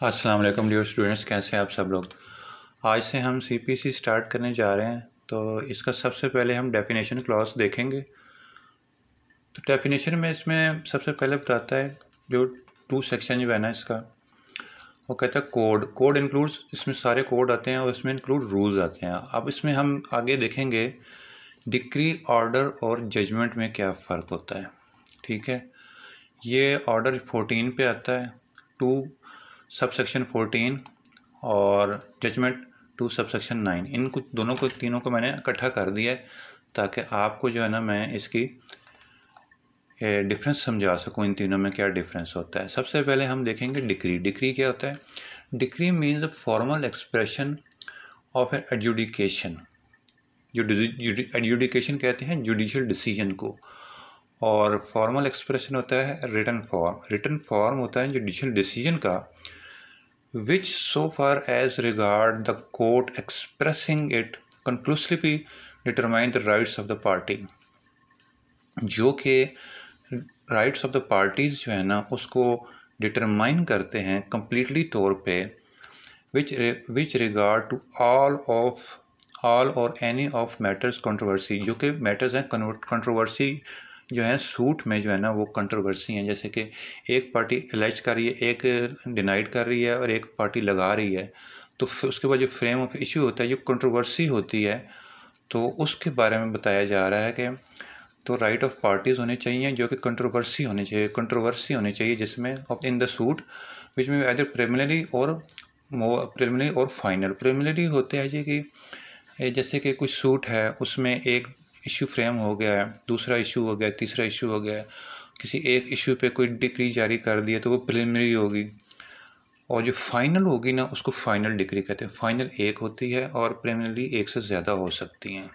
अस्सलाम वालेकुम dear students, कैसे हैं आप सब लोग। आज से हम सीपीसी स्टार्ट करने जा रहे हैं। तो इसका सबसे पहले हम डेफिनेशन क्लॉज देखेंगे। तो डेफिनेशन में इसमें सबसे पहले बताता है जो टू सेक्शन जो है ना इसका, वो कहता है कोड। कोड इंक्लूड्स, इसमें सारे कोड आते हैं और इसमें इंक्लूड रूल्स आते हैं। अब इसमें हम आगे देखेंगे डिक्री, ऑर्डर और जजमेंट में क्या फ़र्क होता है। ठीक है, ये ऑर्डर 14 पे आता है, टू सबसेक्शन 14 और जजमेंट 2 सबसेक्शन 9। इनको दोनों को तीनों को मैंने इकट्ठा कर दिया है ताकि आपको जो है ना मैं इसकी डिफरेंस समझा सकूं, इन तीनों में क्या डिफरेंस होता है। सबसे पहले हम देखेंगे डिक्री। डिक्री क्या होता है? Decree means a formal expression of an adjudication. जो एडजुडिकेशन कहते हैं जुडिशियल डिसीजन को, और फॉर्मल एक्सप्रेशन होता है रिटन फॉर्म। रिटन फॉर्म होता है जुडिशियल डिसीजन का, which so far as regard the court expressing it conclusively determine the rights of the party। जो कि राइट्स ऑफ द पार्टीज़ जो है ना उसको डिटरमाइन करते हैं कम्प्लीटली तौर पे, विच रिगार्ड टू ऑल और एनी ऑफ मैटर्स कंट्रोवर्सी। जो कि मैटर्स हैं कंट्रोवर्सी जो है सूट में, जो है ना वो कंट्रोवर्सी हैं। जैसे कि एक पार्टी एलेज कर रही है, एक डिनाइड कर रही है और एक पार्टी लगा रही है, तो उसके बाद जो फ्रेम ऑफ इशू होता है, जो कंट्रोवर्सी होती है, तो उसके बारे में बताया जा रहा है कि तो राइट ऑफ पार्टीज़ होने चाहिए जो कि कंट्रोवर्सी होनी चाहिए जिसमें ऑफ इन द सूट विच में आइदर प्रिलिमिनरी और फाइनल। प्रिलिमिनरी होते हैं जी कि जैसे कि कुछ सूट है, उसमें एक इशू फ्रेम हो गया है, दूसरा इशू हो गया, तीसरा इशू हो गया है, किसी एक इशू पे कोई डिक्री जारी कर दी है तो वो प्रिलिमिनरी होगी, और जो फाइनल होगी ना उसको फाइनल डिक्री कहते हैं। फाइनल एक होती है और प्रिलिमिनरी एक से ज़्यादा हो सकती हैं।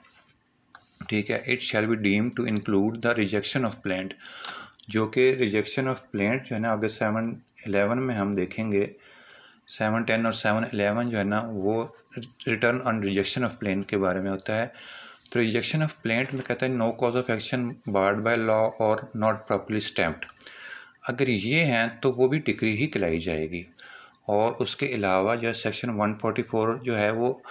ठीक है, it shall be deem to include the rejection of plaint. जो कि रिजेक्शन ऑफ प्लेंट जो है ना आगे 7-11 में हम देखेंगे। 7-10 और 7-11 जो है ना वो return on rejection of plaint के बारे में होता है। तो रिजेक्शन ऑफ प्लेंट में कहता है no cause of action barred by law और नॉट प्रॉपर्ली स्टैम्प्ड। अगर ये हैं तो वो भी डिक्री ही कहलाई जाएगी। और उसके अलावा जो सेक्शन 144 जो है वो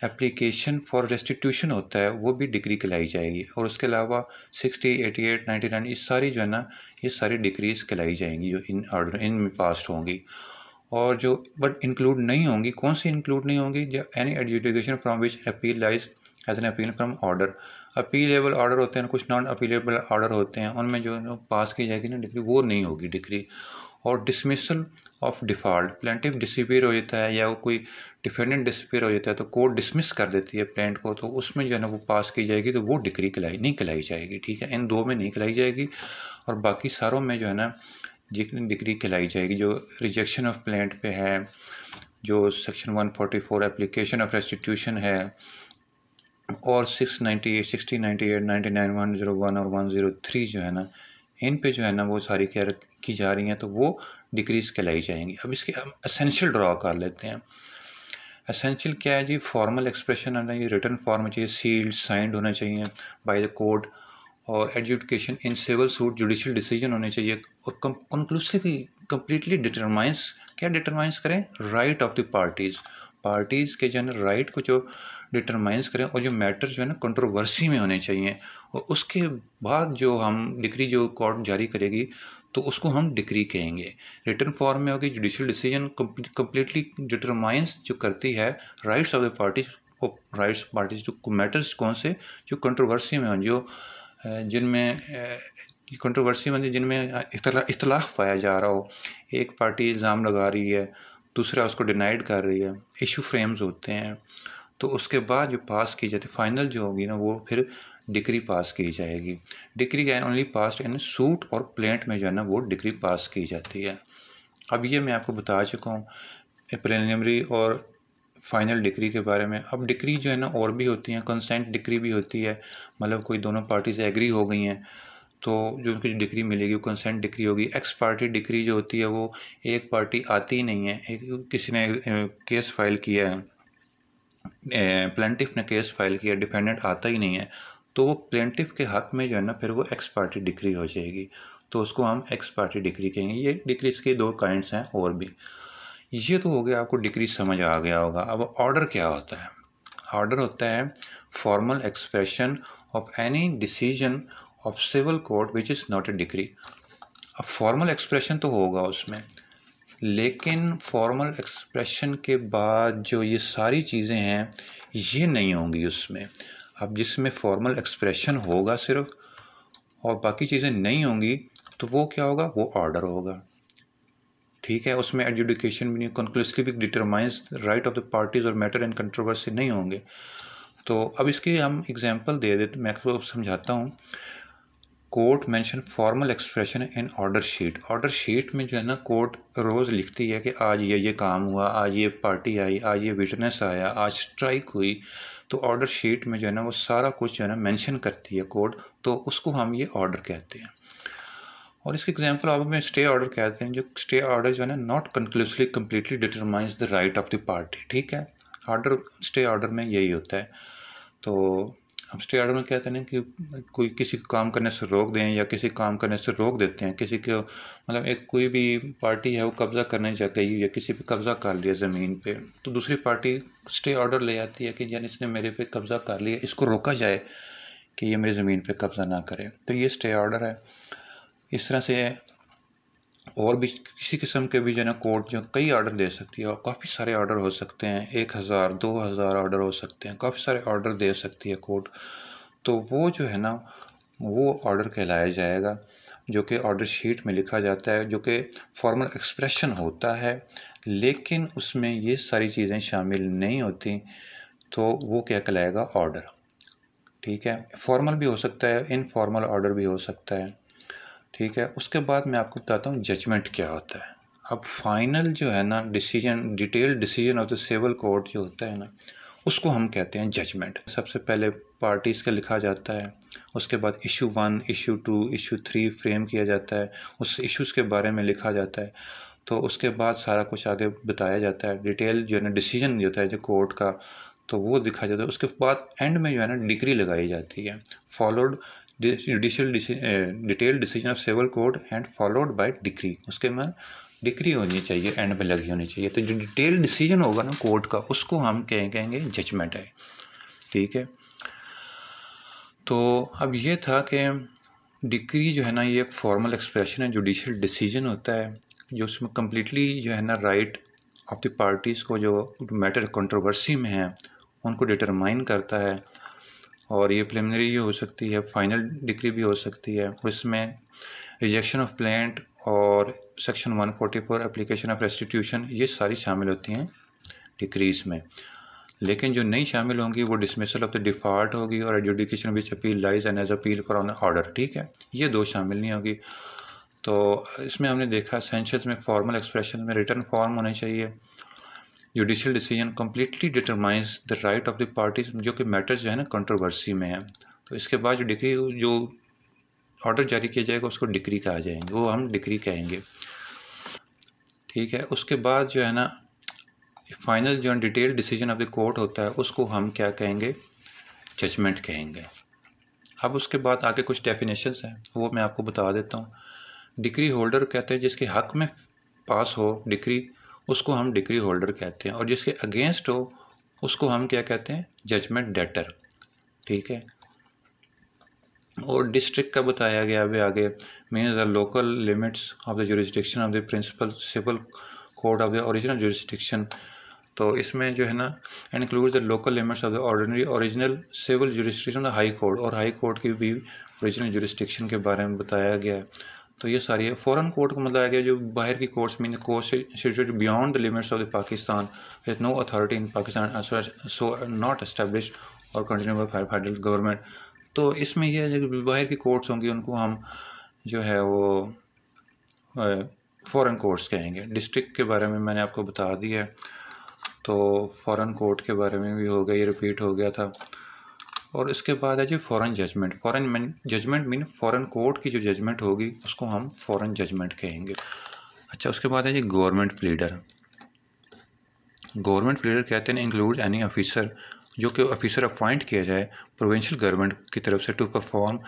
एप्लीकेशन फॉर रेस्टिट्यूशन होता है, वो भी डिक्री कहलाई जाएगी। और उसके अलावा 60, 88, 99 ये सारी जो है ना ये सारी डिक्रीज कहलाई जाएंगी जो इन ऑर्डर इनमें पास होंगी। और जो बट इंक्लूड नहीं होंगी, कौन सी इंक्लूड नहीं होंगी? जो any adjudication from which appeal lies as an appeal from order. Appealable order होते हैं, कुछ नॉन अपीलेबल ऑर्डर होते हैं, उनमें जो पास की जाएगी ना डिक्री, वो नहीं होगी डिक्री। और dismissal of default, plaintiff disappear हो जाता है या कोई डिफेंडेंट डिसअपीयर हो जाता है तो कोर्ट डिसमिस कर देती है प्लेंट को, तो उसमें जो है ना वो पास की जाएगी, तो वो डिक्री नहीं कहलाई जाएगी। ठीक है, इन दो में नहीं कहलाई जाएगी और बाकी सारों में जो है ना डिक्री कहलाई जाएगी। जो रिजेक्शन ऑफ प्लेंट पे है, जो सेक्शन 144 एप्लीकेशन ऑफ रेस्टिट्यूशन है, और 698, 60, 98, 99, 101 और 103 जो है ना इन पे जो है ना वो सारी केयर की जा रही हैं, तो वो डिक्रीज कहलाई जाएंगी। अब इसके हम एसेंशियल ड्रॉ कर लेते हैं। एसेंशियल क्या है जी? फॉर्मल एक्सप्रेशन होना चाहिए, रिटन फॉर्म चाहिए, सील्ड साइंड होना चाहिए बाय द कोर्ट, और adjudication in civil suit judicial decision होने चाहिए, और कंक्लूसिवली कंप्लीटली डिटरमाइंस, क्या डिटरमाइंस करें? राइट ऑफ द पार्टीज़ के जो है राइट को जो डिटरमाइंस करें, और जो मैटर जो है ना कंट्रोवर्सी में होने चाहिए। और उसके बाद जो हम डिक्री जो कोर्ट जारी करेगी तो उसको हम डिक्री कहेंगे। रिटन फॉर्म में होगी, जुडिशियल डिसीजन कम्प्लीटली डिटरमाइंस जो करती है राइट्स ऑफ द पार्टीज जो मैटर्स कौन से जो कंट्रोवर्सी में हों, जो जिनमें कंट्रोवर्सी में जिनमें इख्तलाफ पाया जा रहा हो। एक पार्टी इल्ज़ाम लगा रही है, दूसरा उसको डिनाइड कर रही है, इशू फ्रेम्स होते हैं, तो उसके बाद जो पास की जाती है फाइनल जो होगी ना वो फिर डिक्री पास की जाएगी। Decree can only pass in suit और प्लेंट में जो है ना वो डिक्री पास की जाती है। अब ये मैं आपको बता चुका हूँ प्रिलिमिनरी और फाइनल डिक्री के बारे में। अब डिक्री जो है ना और भी होती हैं, कंसेंट डिक्री भी होती है, मतलब कोई दोनों पार्टी से एग्री हो गई हैं तो जो उनकी डिक्री मिलेगी वो कंसेंट डिक्री होगी। एक्स पार्टी डिक्री जो होती है वो एक पार्टी आती ही नहीं है, किसी ने केस फाइल किया है, प्लेंटिफ ने केस फाइल किया, डिफेंडेंट आता ही नहीं है, तो वो प्लेंटिफ के हक़ में जो है ना फिर वो एक्स पार्टी डिक्री हो जाएगी, तो उसको हम एक्स पार्टी डिक्री कहेंगे। ये डिक्रीज के दो काइंड्स हैं और भी। ये तो हो गया, आपको डिक्री समझ आ गया होगा। अब ऑर्डर क्या होता है? ऑर्डर होता है formal expression of any decision of civil court which is not a decree. अब फॉर्मल एक्सप्रेशन तो होगा उसमें, लेकिन फॉर्मल एक्सप्रेशन के बाद जो ये सारी चीज़ें हैं ये नहीं होंगी उसमें। अब जिसमें फॉर्मल एक्सप्रेशन होगा सिर्फ और बाकी चीज़ें नहीं होंगी, तो वो क्या होगा? वो ऑर्डर होगा। ठीक है, उसमें एडजुडिकेशन भी नहीं, conclusively determines right of the parties और मैटर एंड कंट्रोवर्सी नहीं होंगे। तो अब इसकी हम एग्जांपल दे देते, मैं आपको समझाता हूँ। Court mention formal expression in order sheet. Order sheet में जो है ना, कोर्ट रोज़ लिखती है कि आज ये काम हुआ, आज ये पार्टी आई, आज ये विटनेस आया, आज स्ट्राइक हुई। तो ऑर्डर शीट में जो है ना वो सारा कुछ जो है ना मेंशन करती है कोर्ट, तो उसको हम ये ऑर्डर कहते हैं। और इसके एग्जांपल आप में स्टे ऑर्डर कहते हैं। जो स्टे ऑर्डर जो है ना, not conclusively completely determines the right of the party. ठीक है, ऑर्डर स्टे ऑर्डर में यही होता है। तो हम स्टे ऑर्डर में कहते हैं ना कि कोई किसी को काम करने से रोक दें या किसी काम करने से रोक देते हैं, किसी को मतलब एक कोई भी पार्टी है वो कब्ज़ा करने जा गई या किसी पे कब्ज़ा कर लिया ज़मीन पे, तो दूसरी पार्टी स्टे ऑर्डर ले आती है कि यानी इसने मेरे पे कब्ज़ा कर लिया, इसको रोका जाए कि ये मेरी ज़मीन पे कब्ज़ा ना करे। तो ये स्टे ऑर्डर है। इस तरह से और भी किसी किस्म के भी जो है ना कोर्ट जो कई ऑर्डर दे सकती है, और काफ़ी सारे ऑर्डर हो सकते हैं, 1000 2000 ऑर्डर हो सकते हैं, काफ़ी सारे ऑर्डर दे सकती है कोर्ट। तो वो जो है ना वो ऑर्डर कहलाया जाएगा, जो कि ऑर्डर शीट में लिखा जाता है, जो कि फॉर्मल एक्सप्रेशन होता है, लेकिन उसमें ये सारी चीज़ें शामिल नहीं होती, तो वो क्या कहलाएगा? ऑर्डर। ठीक है, फॉर्मल भी हो सकता है, इनफॉर्मल ऑर्डर भी हो सकता है। ठीक है, उसके बाद मैं आपको बताता हूँ जजमेंट क्या होता है। अब फाइनल जो है ना decision, detailed decision of the civil court जो होता है ना, उसको हम कहते हैं जजमेंट। सबसे पहले पार्टीज़ का लिखा जाता है, उसके बाद इशू 1, इशू 2, इशू 3 फ्रेम किया जाता है, उस इश्यूज़ के बारे में लिखा जाता है। तो उसके बाद सारा कुछ आगे बताया जाता है, डिटेल जो है ना डिसीजन जो होता है जो कोर्ट का, तो वो दिखा जाता है। उसके बाद एंड में जो है ना डिक्री लगाई जाती है, followed judicial detailed decision of civil court and followed by decree. उसके में डिक्री होनी चाहिए, एंड में लगी होनी चाहिए। तो जो डिटेल्ड डिसीजन होगा ना कोर्ट का, उसको हम कहेंगे जजमेंट है। ठीक है, तो अब ये था कि डिक्री जो है ना ये एक फॉर्मल एक्सप्रेशन है, जुडिशियल डिसीजन होता है, जो उसमें कम्प्लीटली जो है ना राइट ऑफ द पार्टीज़ को जो मैटर कंट्रोवर्सी में है उनको डिटरमाइन करता है। और ये प्रिलिमिनरी हो सकती है, फाइनल डिक्री भी हो सकती है। और इसमें रिजेक्शन ऑफ प्लेंट और सेक्शन 144 एप्लीकेशन ऑफ रेस्टिट्यूशन ये सारी शामिल होती हैं डिक्रीज़ में। लेकिन जो नहीं शामिल होंगी वो डिसमिसल ऑफ द डिफॉल्ट होगी और adjudication which appeal lies and as appeal for on order. ठीक है, ये दो शामिल नहीं होगी। तो इसमें हमने देखा एसेंशियल्स में फॉर्मल एक्सप्रेशन में रिटर्न फॉर्म होने चाहिए, judicial decision completely determines the right of the parties, जो कि मैटर्स जो है ना कंट्रोवर्सी में है। तो इसके बाद जो डिक्री जो ऑर्डर जारी किया जाएगा उसको डिक्री कहा जाएंगे, वो हम डिक्री कहेंगे। ठीक है, उसके बाद जो है ना फाइनल जो detail decision of the court होता है उसको हम क्या कहेंगे? जजमेंट कहेंगे। अब उसके बाद आगे कुछ डेफिनेशंस हैं वो मैं आपको बता देता हूँ। डिक्री होल्डर कहते हैं जिसके हक में पास हो डिक्री, उसको हम डिक्री होल्डर कहते हैं, और जिसके अगेंस्ट हो उसको हम क्या कहते हैं? Judgement debtor. ठीक है, और डिस्ट्रिक्ट का बताया गया अभी आगे, means the local limits of the jurisdiction of the principal civil court of the original jurisdiction. तो इसमें जो है ना include the local limits of the ordinary original civil jurisdiction of high court, और हाई कोर्ट की भी original jurisdiction के बारे में बताया गया है। तो ये सारी है। फॉरेन कोर्ट को मतलब है जो बाहर की courts mean court situated beyond the limits of the Pakistan with no authority in Pakistan so not established और कंटिन्यू बाय फेडरल गवर्नमेंट। तो इसमें यह है जो बाहर की कोर्ट्स होंगी उनको हम जो है वो फॉरेन कोर्ट्स कहेंगे। डिस्ट्रिक्ट के बारे में मैंने आपको बता दिया है, तो फॉरेन कोर्ट के बारे में भी हो गया, ये रिपीट हो गया था। और इसके बाद है G foreign judgment. Foreign judgment mean foreign court की जो जजमेंट होगी उसको हम फॉरेन जजमेंट कहेंगे। अच्छा, उसके बाद है जी गवर्नमेंट प्लीडर। गवर्नमेंट प्लीडर कहते हैं इंक्लूड एनी ऑफिसर, जो कि ऑफिसर अपॉइंट किया जाए प्रोविंशियल गवर्नमेंट की तरफ से टू परफॉर्म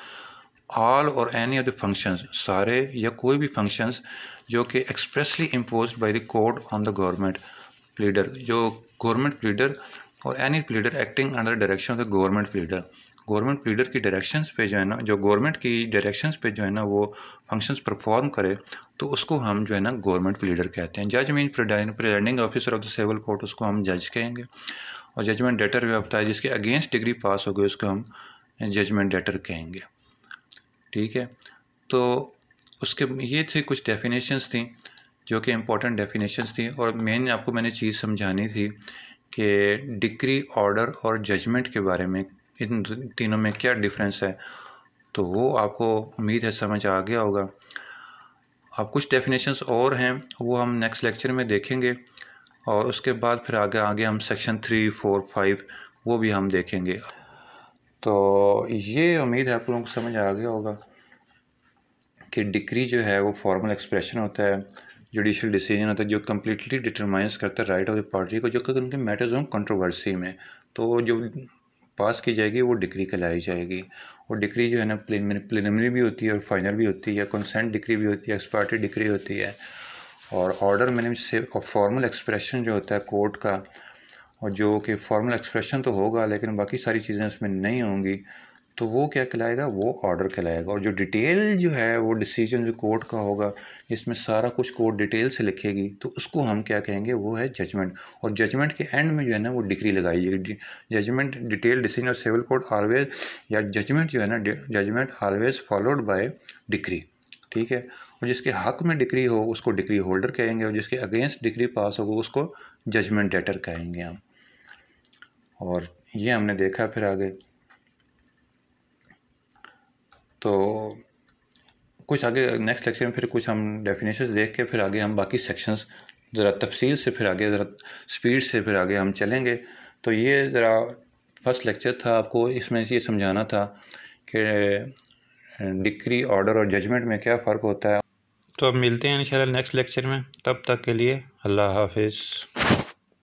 ऑल और एनी ऑफ द फंक्शंस, सारे या कोई भी फंक्शंस जो कि expressly imposed bye the court on the government pleader, जो गवर्नमेंट प्लीडर और any pleader acting under direction of the government pleader, government pleader की डायरेक्शंस पे जो है ना, जो गवर्नमेंट की डायरेक्शंस पे जो है ना वो फंक्शंस परफॉर्म करे, तो उसको हम जो है ना गवर्नमेंट प्लीडर कहते हैं। जज mean presiding officer of the civil court, उसको हम जज कहेंगे। और जजमेंट डेटर भी होता है जिसके अगेंस्ट डिग्री पास हो गई, उसको हम जजमेंट डेटर कहेंगे। ठीक है, तो उसके ये थे कुछ डेफिनेशंस थी जो कि इम्पोर्टेंट डेफिनेशंस थी। और मेन आपको मैंने चीज़ समझानी थी कि डिक्री, ऑर्डर और जजमेंट के बारे में, इन तीनों में क्या डिफरेंस है, तो वो आपको उम्मीद है समझ आ गया होगा। अब कुछ डेफिनेशंस और हैं वो हम नेक्स्ट लेक्चर में देखेंगे, और उसके बाद फिर आगे हम सेक्शन 3, 4, 5 वो भी हम देखेंगे। तो ये उम्मीद है आप लोगों को समझ आ गया होगा कि डिक्री जो है वो फॉर्मल एक्सप्रेशन होता है, जुडिशियल डिसीजन होता है जो कम्प्लीटली डिटरमाइंस करता है राइट ऑफ द पार्टी को, जो कि उनके मैटर्स हों कंट्रोवर्सी में, तो जो पास की जाएगी वो डिक्री कहलाई जाएगी। और डिक्री जो है ना प्रिलिमिनरी भी होती है और फाइनल भी होती है, कंसेंट डिक्री भी होती है, एक्सपार्टी डिक्री होती है। और ऑर्डर मैंने से फॉर्मल एक्सप्रेशन जो होता है कोर्ट का, और जो कि फॉर्मल एक्सप्रेशन तो होगा लेकिन बाकी सारी चीज़ें उसमें नहीं होंगी, तो वो क्या कहलाएगा, वो ऑर्डर कहलाएगा। और जो डिटेल जो है वो डिसीजन जो कोर्ट का होगा, जिसमें सारा कुछ कोर्ट डिटेल से लिखेगी, तो उसको हम क्या कहेंगे, वो है जजमेंट। और जजमेंट के एंड में जो है ना वो डिक्री लगाई जाएगी। जजमेंट, डिटेल डिसीजन और सिविल कोर्ट ऑलवेज, या जजमेंट जो है ना, judgement always followed by decree. ठीक है, और जिसके हक में डिक्री हो उसको डिक्री होल्डर कहेंगे, और जिसके अगेंस्ट डिक्री पास होगा उसको जजमेंट डेटर कहेंगे हम। और ये हमने देखा। फिर आगे तो कुछ आगे नेक्स्ट लेक्चर में फिर कुछ हम डेफिनेशंस देख के फिर आगे हम बाकी सेक्शंस ज़रा तफसील से फिर आगे ज़रा स्पीड से फिर आगे हम चलेंगे। तो ये ज़रा फर्स्ट लेक्चर था, आपको इसमें ये समझाना था कि डिक्री, ऑर्डर और जजमेंट में क्या फ़र्क होता है। तो अब मिलते हैं इंशाल्लाह नेक्स्ट लेक्चर में, तब तक के लिए अल्लाह हाफिज़।